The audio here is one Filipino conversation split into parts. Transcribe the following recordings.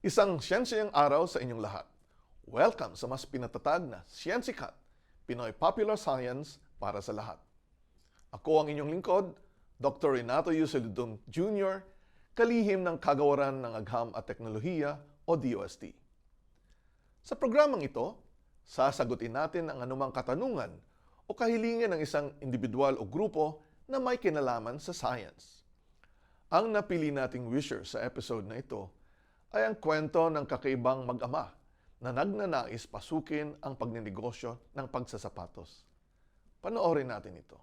Isang siyensiyang araw sa inyong lahat. Welcome sa mas pinatatag na Siyensikat, Pinoy Popular Science para sa lahat. Ako ang inyong lingkod, Dr. Renato Yuseludong Jr., kalihim ng Kagawaran ng Agham at Teknolohiya o DOST. Sa programang ito, sasagutin natin ang anumang katanungan o kahilingan ng isang individual o grupo na may kinalaman sa science. Ang napili nating wisher sa episode na ito ay ang kwento ng kakaibang mag-ama na nagnanais pasukin ang pagninegosyo ng pagsasapatos. Panoorin natin ito.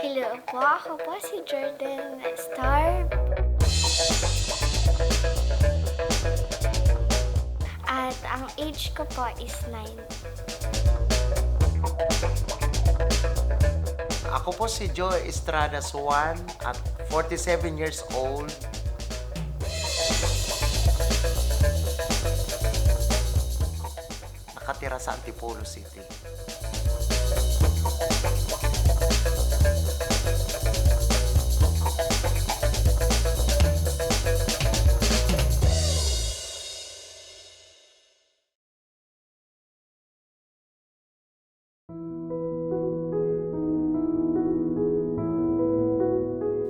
Hello po, ako po si Jordan Star. At ang age ko po is 9. Ako po si Joe Estrada at 47 years old. Nakatira sa Antipolo City.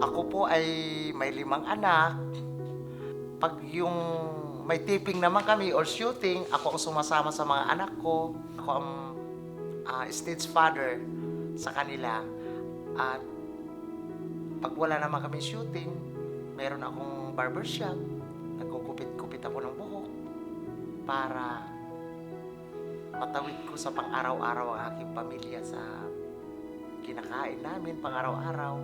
Ako po ay may 5 anak. Pag yung may taping naman kami or shooting, ako ang sumasama sa mga anak ko. Ako ang stage father sa kanila. At pag wala naman kami shooting, meron akong barbershop. Nagkukupit-kupit ako ng buhok para matawid ko sa pang-araw-araw ang aking pamilya sa kinakain namin pang-araw-araw.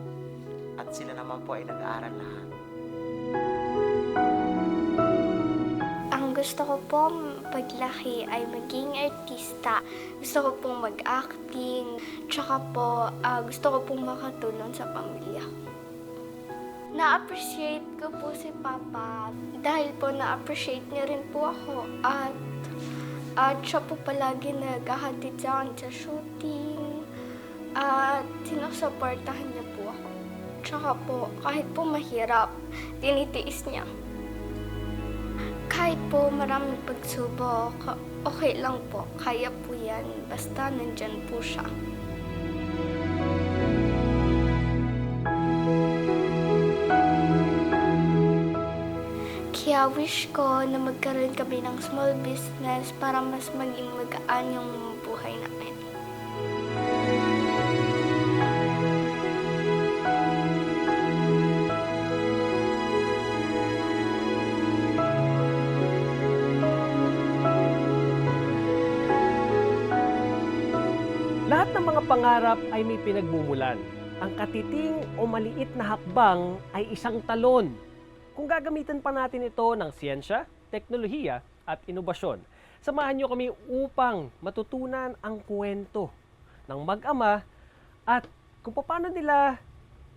At sila naman po ay nag-aaral lahat. Ang gusto ko po paglaki ay maging artista. Gusto ko pong mag-acting. Tsaka po, gusto ko pong makatulong sa pamilya ko. Na-appreciate ko po si Papa dahil po na-appreciate niya rin po ako. At siya po palagi naghahatid sa akin sa shooting. At sinusuportahan niya po ako. Tsaka po, kahit po mahirap, tinitiis niya. Kahit po maraming pagsubok, okay lang po. Kaya po yan, basta nandyan po siya. Kaya wish ko na magkaroon kami ng small business para mas maging magaan yung buhay namin. Lahat ng mga pangarap ay may pinagmumulan. Ang katiting o maliit na hakbang ay isang talon. Kung gagamitan pa natin ito ng siyensya, teknolohiya at inobasyon, samahan niyo kami upang matutunan ang kwento ng mag-ama at kung paano nila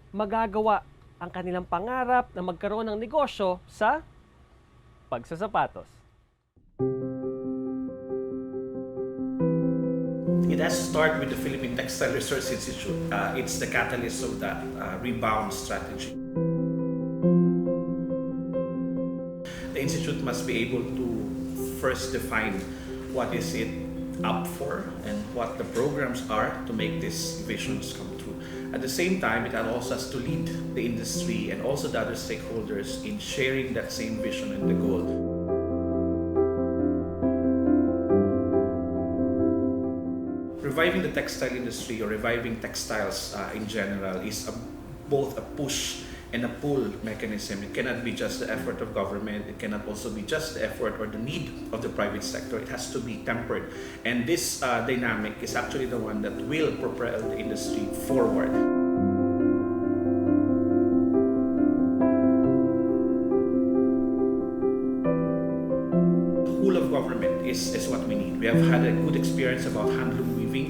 magagawa ang kanilang pangarap na magkaroon ng negosyo sa pagsasapatos. It has to start with the Philippine Textile Research Institute. It's the catalyst of that rebound strategy. The institute must be able to first define what is it up for and what the programs are to make these visions come true. At the same time, it also has to lead the industry and also the other stakeholders in sharing that same vision and the goal. Reviving the textile industry or reviving textiles in general is both a push and a pull mechanism. It cannot be just the effort of government. It cannot also be just the effort or the need of the private sector. It has to be tempered. And this dynamic is actually the one that will propel the industry forward. is what we need. We have had a good experience about handloom weaving.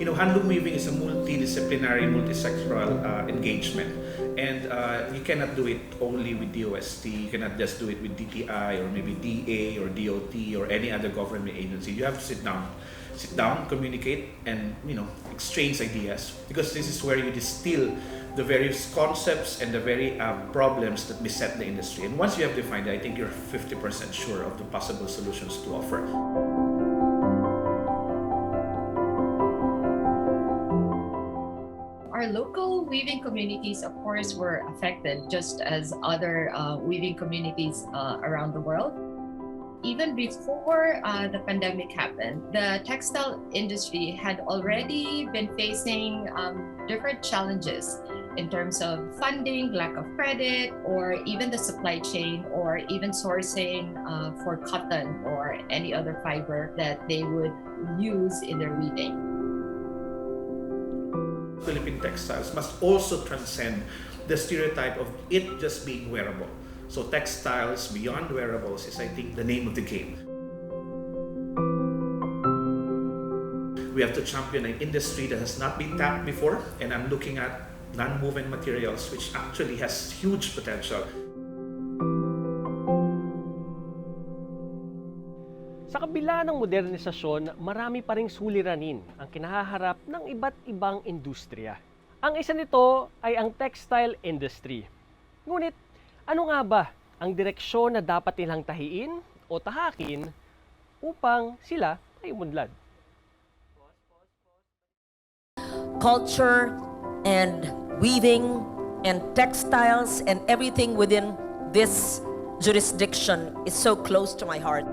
You know, handloom weaving is a multidisciplinary, multisectoral engagement. And you cannot do it only with DOST, you cannot just do it with DTI or maybe DA or DOT or any other government agency. You have to sit down, communicate, and exchange ideas, because this is where you distill the various concepts and the very problems that beset the industry. And once you have defined it, I think you're 50% sure of the possible solutions to offer. Our local weaving communities, of course, were affected just as other weaving communities around the world. Even before the pandemic happened, the textile industry had already been facing different challenges in terms of funding, lack of credit, or even the supply chain, or even sourcing for cotton or any other fiber that they would use in their weaving. Philippine textiles must also transcend the stereotype of it just being wearable. So textiles beyond wearables is, I think, the name of the game. We have to champion an industry that has not been tapped before, and I'm looking at non-woven materials, which actually has huge potential. Sa kabila ng modernisasyon, marami pa ring suliranin ang kinahaharap ng iba't ibang industriya. Ang isa nito ay ang textile industry. Ngunit, ano nga ba ang direksyon na dapat nilang tahiin o tahakin upang sila ay umunlad? Culture and weaving and textiles and everything within this jurisdiction is so close to my heart.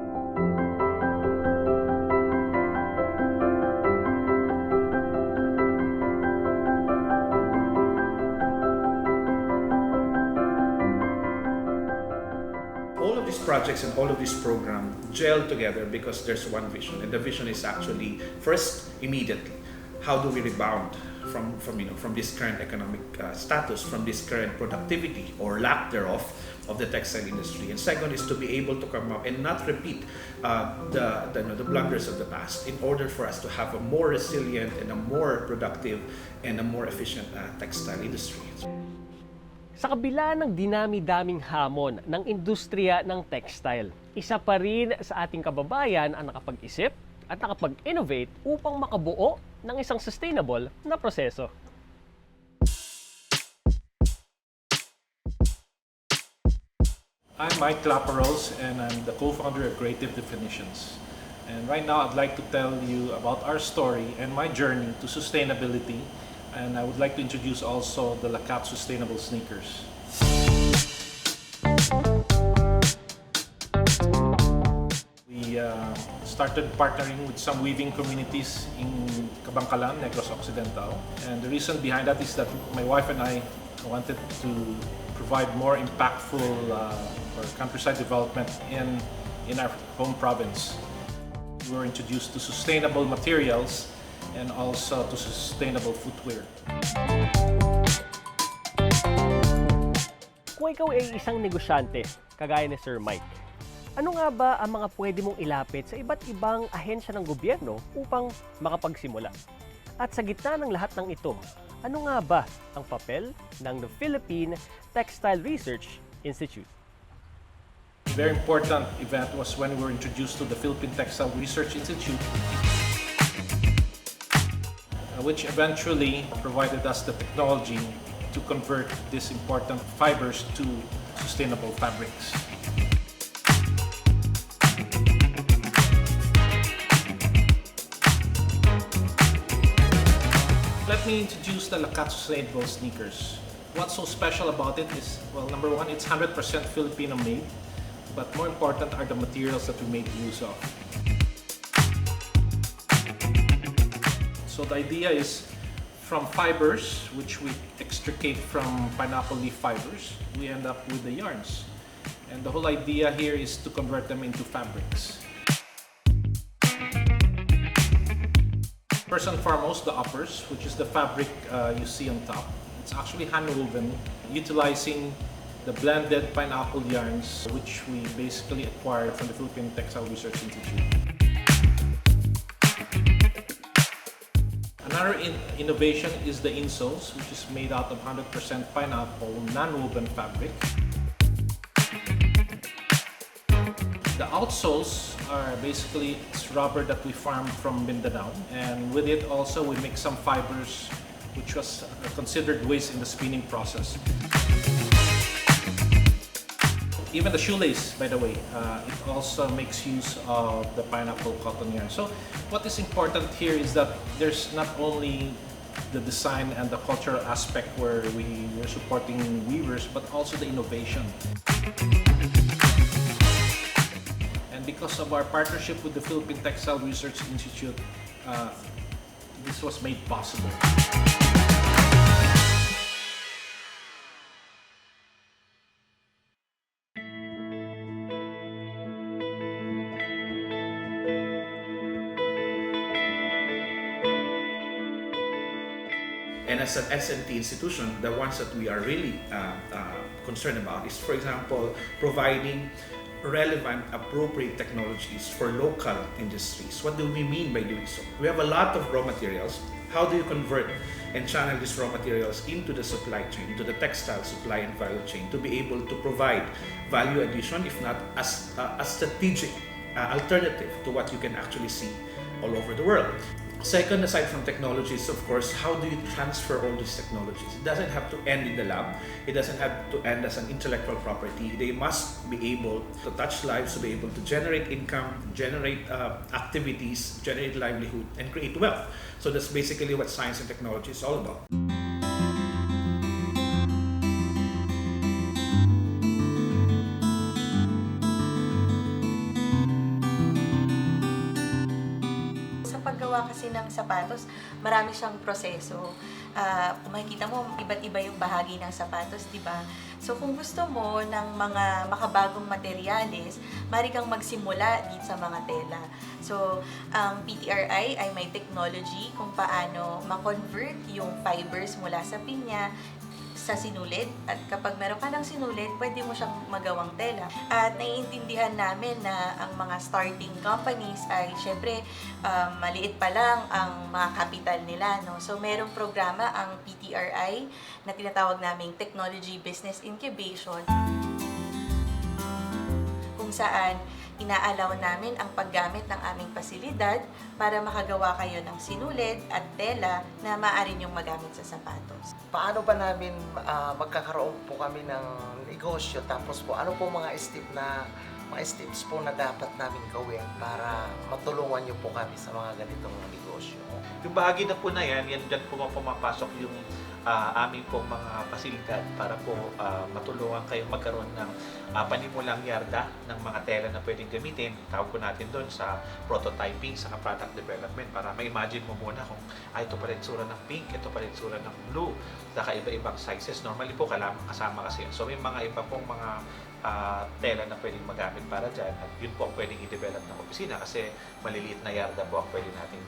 Projects and all of this program gel together because there's one vision, and the vision is actually first, immediately, how do we rebound from this current economic status, from this current productivity or lack thereof of the textile industry, and second is to be able to come up and not repeat the blunders of the past in order for us to have a more resilient and a more productive and a more efficient textile industry. Sa kabila ng dinami-daming hamon ng industriya ng textile, isa pa rin sa ating kababayan ang nakapag-isip at nakapag-innovate upang makabuo ng isang sustainable na proseso. I'm Mike Claparos, and I'm the co-founder of Creative Definitions. And right now I'd like to tell you about our story and my journey to sustainability. And I would like to introduce also the Lakat sustainable sneakers. We started partnering with some weaving communities in Kabangkalan, Negros Occidental. And the reason behind that is that my wife and I wanted to provide more impactful or countryside development in our home province. We were introduced to sustainable materials and also to sustainable footwear. Kung ikaw ay isang negosyante, kagaya ni Sir Mike, ano nga ba ang mga pwede mong ilapit sa iba't ibang ahensya ng gobyerno upang makapagsimula? At sa gitna ng lahat ng ito, ano nga ba ang papel ng the Philippine Textile Research Institute? A very important event was when we were introduced to the Philippine Textile Research Institute, which eventually provided us the technology to convert these important fibers to sustainable fabrics. Let me introduce the Lakat sustainable sneakers. What's so special about it is, well, number one, it's 100% Filipino made, but more important are the materials that we made use of. So the idea is from fibers, which we extricate from pineapple leaf fibers, we end up with the yarns. And the whole idea here is to convert them into fabrics. First and foremost, the uppers, which is the fabric you see on top. It's actually hand-woven, utilizing the blended pineapple yarns, which we basically acquired from the Philippine Textile Research Institute. Another innovation is the insoles, which is made out of 100% pineapple non-woven fabric. The outsoles are basically it's rubber that we farmed from Mindanao, and with it also we make some fibers, which was considered waste in the spinning process. Even the shoelace, by the way, it also makes use of the pineapple cotton yarn. So what is important here is that there's not only the design and the cultural aspect where we're supporting weavers, but also the innovation. And because of our partnership with the Philippine Textile Research Institute, this was made possible. And as an S&T institution, the ones that we are really concerned about is, for example, providing relevant, appropriate technologies for local industries. What do we mean by doing so? We have a lot of raw materials. How do you convert and channel these raw materials into the supply chain, into the textile supply and value chain, to be able to provide value addition, if not as a strategic alternative to what you can actually see all over the world? Second, aside from technologies, of course, how do you transfer all these technologies? It doesn't have to end in the lab. It doesn't have to end as an intellectual property. They must be able to touch lives, to be able to generate income, generate activities, generate livelihood, and create wealth. So that's basically what science and technology is all about. Kasi ng sapatos, marami siyang proseso. Kung makikita mo, iba't iba yung bahagi ng sapatos, di ba? So kung gusto mo ng mga makabagong materyales, mari kang magsimula dito sa mga tela. So ang PTRI ay may technology kung paano ma-convert yung fibers mula sa pinya sa sinulid, at kapag meron ka ng sinulid, pwede mo siyang magawang tela. At naiintindihan namin na ang mga starting companies ay syempre maliit pa lang ang mga capital nila, no? So merong programa ang PTRI na tinatawag naming Technology Business Incubation, kung saan inaalaw namin ang paggamit ng aming pasilidad para makagawa kayo ng sinulid at tela na maaari niyong magamit sa sapatos. Paano ba namin magkakaroon po kami ng negosyo? Tapos po, ano po mga steps po na dapat namin gawin para matulungan niyo po kami sa mga ganitong negosyo? Yung bahagi na po na yan dyan po pumapasok yung aming pong mga pasilidad para po matulungan kayong magkaroon ng panimulang yarda ng mga tela na pwedeng gamitin. Tawag po natin doon sa prototyping, sa product development, para ma-imagine mo muna kung ito pala yung tsura ng pink, ito pala yung tsura ng blue, saka iba-ibang sizes. Normally po kasama kasi yan. So may mga iba pong mga tela na pwedeng magamit para dyan, at yun po ang pwedeng i-develop ng opisina kasi maliliit na yarda po ang pwedeng natin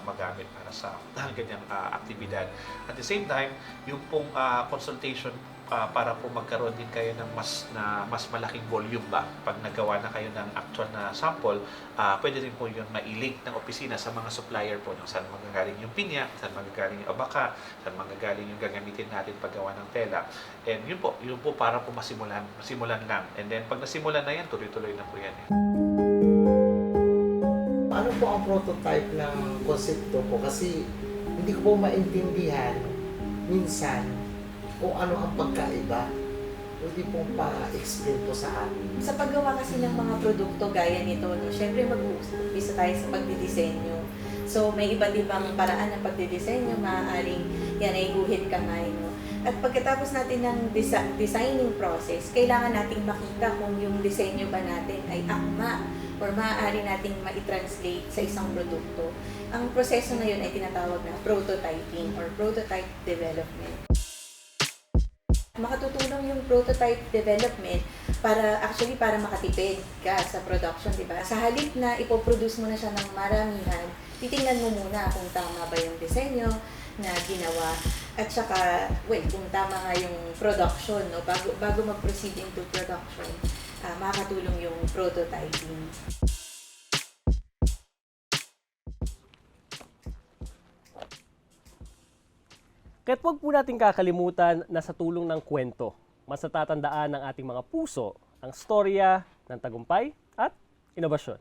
magamit para sa ganyang aktibidad. At the same time, yung pong consultation para po magkaroon din kayo ng mas malaking volume ba pag nagawa na kayo ng actual na sample, pwede rin po yung mailink ng opisina sa mga supplier po ng saan magagaling yung pinya, saan magagaling yung abaka, saan magagaling yung gagamitin natin paggawa ng tela. And yun po para po masimulan lang. And then pag nasimulan na yan, tuloy-tuloy na po yan. Ano po ang prototype ng konsepto po? Kasi hindi ko po maintindihan minsan kung ano ang pagkaiba. Pwede pong pa-explain po sa amin. Sa paggawa kasi ng mga produkto gaya nito, no, syempre mag-uumpisa tayo sa pagdidisenyo. So may iba't ibang paraan ng pagdidisenyo, maaaring yan ay guhit kamay. No? At pagkatapos natin ng designing process, kailangan nating makita kung yung disenyo ba natin ay akma or maaari nating ma-translate sa isang produkto. Ang proseso na yun ay tinatawag na prototyping or prototype development. Makatutulong yung prototype development para makatipid ka sa production, di ba? Sa halip na ipoproduce mo na siya ng maramihan, titingnan mo muna kung tama ba yung disenyo na ginawa. At saka, kung tama nga yung production, no? Bago mag-proceed into production, makakatulong yung prototyping. Kaya't huwag po natin kakalimutan na sa tulong ng kwento, mas natatandaan ng ating mga puso ang storya ng tagumpay at inobasyon.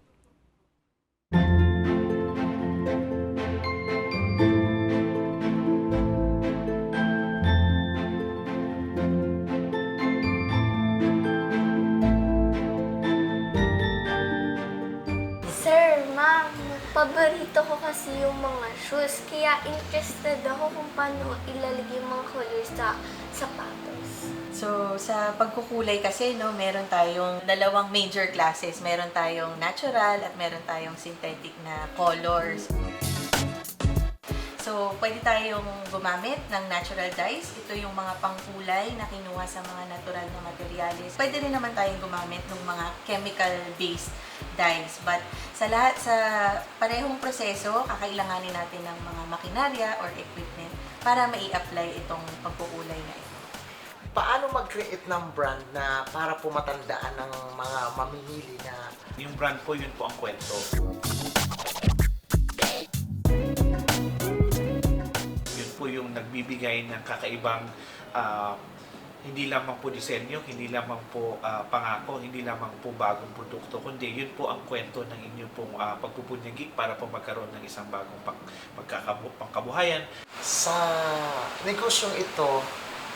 Sir, ma'am, paborito ko kasi yung mga shoes. Kaya interested ako kung paano ilalagay yung mga colors sa sapatos. So, sa pagkukulay kasi, no, meron tayong dalawang major classes. Meron tayong natural at meron tayong synthetic na colors. So, pwede tayong gumamit ng natural dyes. Ito yung mga pangkulay na kinuha sa mga natural na materyales. Pwede rin naman tayong gumamit ng mga chemical-based dyes. But sa parehong proseso, kakailanganin natin ng mga makinarya or equipment para mai-apply itong pagkukulay na ito. Paano mag-create ng brand na para po matandaan ng mga mamimili na Yung brand po, yun po ang kwento. Yun po yung nagbibigay ng kakaibang hindi lamang po disenyo, hindi lamang po pangako, hindi lamang po bagong produkto, kundi yun po ang kwento ng inyong pong pagpupunyagik para po magkaroon ng isang bagong pangkabuhayan. sa negosyong ito,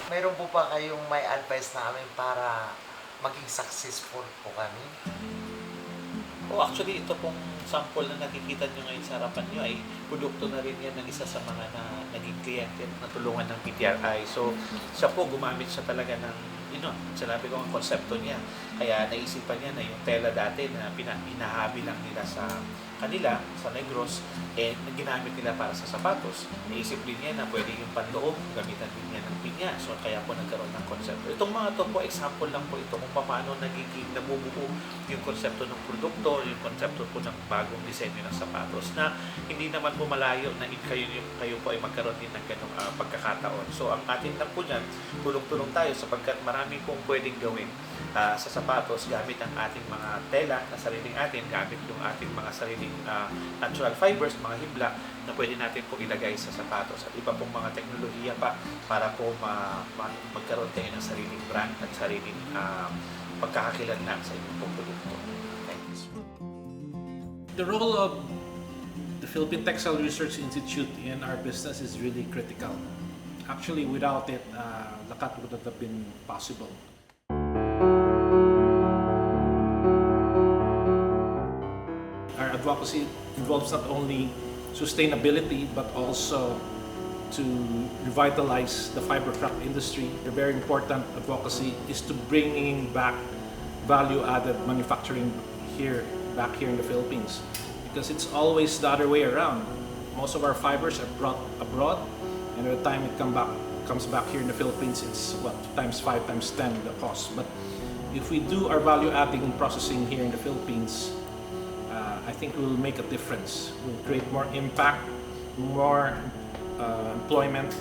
mayroon po ba kayong may advice namin para maging successful po kami? Actually, ito pong sample na nakikita nyo ngayon sa harapan nyo ay produkto na rin yan ng isa sa mga naging kliyente na tulungan ng PTRI. So, siya po, gumamit siya talaga ng, sinabi ko ang konsepto niya. Kaya naisipan niya na yung tela dati na pinahabi lang nila sa kanila, sa Negros, ginamit nila para sa sapatos. Naisip din niya na pwede yung panloob, gamitan din niya ng pinya. So, kaya po nagkaroon ng konsepto. Itong mga to po, example lang po ito kung paano nagiging nabubuo yung konsepto ng produkto, yung konsepto po ng bagong disenyo ng sapatos na hindi naman po malayo na kayo po ay magkaroon din ng ganong pagkakataon. So, ang atin lang po dyan, tulong-tulong tayo sapagkat marami pong pwedeng gawin sa sapatos gamit ang ating mga tela na sariling atin, gamit yung ating mga sariling natural fibers, mga hibla na pwede natin po ilagay sa sapatos at iba pong mga teknolohiya pa para po magkaroon tayo ng sariling brand at sariling pagkakakilanlan sa inyong pong produkto. Thank you. The role of the Philippine Textile Research Institute in our business is really critical. Actually, without it, Lakat would not have been possible. Our advocacy involves not only sustainability but also to revitalize the fiber craft industry. The very important advocacy is to bringing back value-added manufacturing back here in the Philippines, because it's always the other way around. Most of our fibers are brought abroad, and by the time it comes back here in the Philippines, it's times 5, times 10 the cost. But if we do our value-adding processing here in the Philippines, I think we will make a difference. We'll create more impact, more employment,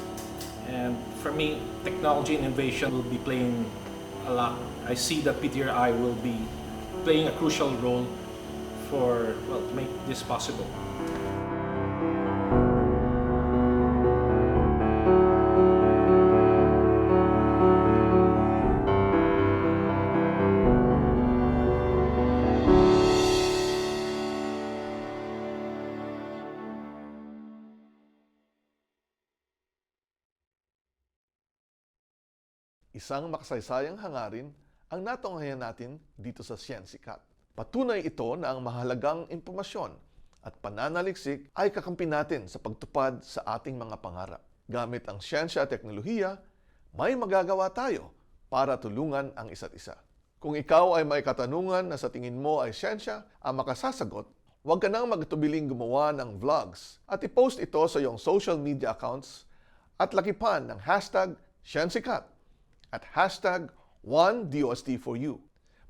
and for me, technology and innovation will be playing a lot. I see that PTRI will be playing a crucial role to make this possible. Isang makasaysayang hangarin ang natunghayan natin dito sa Siyensikat. Patunay ito na ang mahalagang impormasyon at pananaliksik ay kakampi natin sa pagtupad sa ating mga pangarap. Gamit ang siyensya at teknolohiya, may magagawa tayo para tulungan ang isa't isa. Kung ikaw ay may katanungan na sa tingin mo ay siyensya ang makasasagot, huwag ka nang magtubiling gumawa ng vlogs at i-post ito sa iyong social media accounts at lakipan ng #Siyensikat at #OneDOST4U.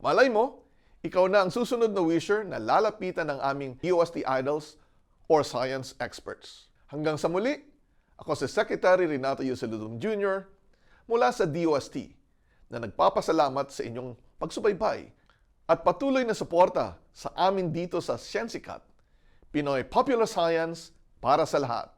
Malay mo, ikaw na ang susunod na wisher na lalapitan ng aming DOST idols or science experts. Hanggang sa muli, Ako si Secretary Renato Yuseludum Jr. mula sa DOST na nagpapasalamat sa inyong pagsubaybay at patuloy na suporta sa amin dito sa Siyensikat, Pinoy Popular Science para sa lahat.